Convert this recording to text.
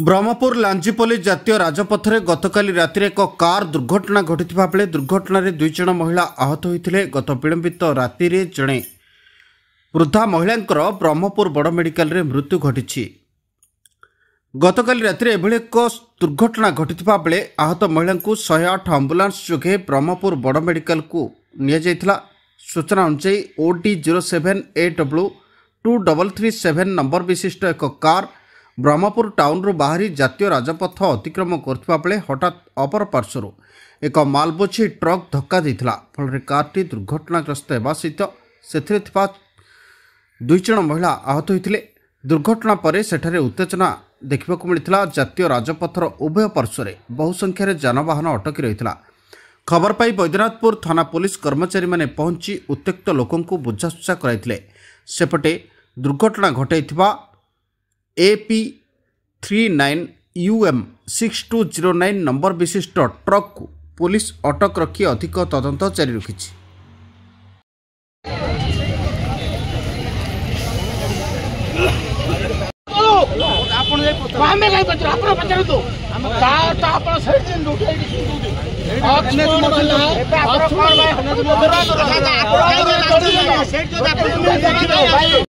ब्रह्मपुर लांजीपल्ली जातीय राजपथरे गतकाली राति एक कार दुर्घटना घटिथिबा बेले दुर्घटना दुई जन महिला आहत होते। गत विलंबित राति जड़े वृद्धा महिलांकर ब्रह्मपुर बड़ मेडिकल रे मृत्यु घटी। गतकाली राति एभली एक दुर्घटना घटिथिबा बेले आहत महिला को 108 आंबुलांस जोगे ब्रह्मपुर बड़ मेडिकल को निया। सूचना अनुसार OD07AW2337 नंबर विशिष्ट एक कार ब्रह्मपुर टाउन रू बाहरी जातीय राजपथ अतिक्रम करथिबा बेले हठात अपर पार्श्वर एक मालबोझी ट्रक धक्का देथिला। फल कारटी दुर्घटनाग्रस्त हेबा सहित सेथिरे थिबा दुई जन महिला आहत होइथिले। दुर्घटना पर सेठारे उत्तेजना देखिबाकु मिलिथिला। जातीय राजपथर उभय पार्श्वर बहु संख्यार जानवाहन अटकी रहिथिला। खबर पाई बैद्यनाथपुर थाना पुलिस कर्मचारी माने पहुंची उत्त्यक्त लोकंकु बुझासुझा कराइथिले। सेपटे दुर्घटना घटाइथिबा AP39UM6209 नंबर विशिष्ट ट्रक को पुलिस अटक रखी अधिक तदंत जारी रखिछि।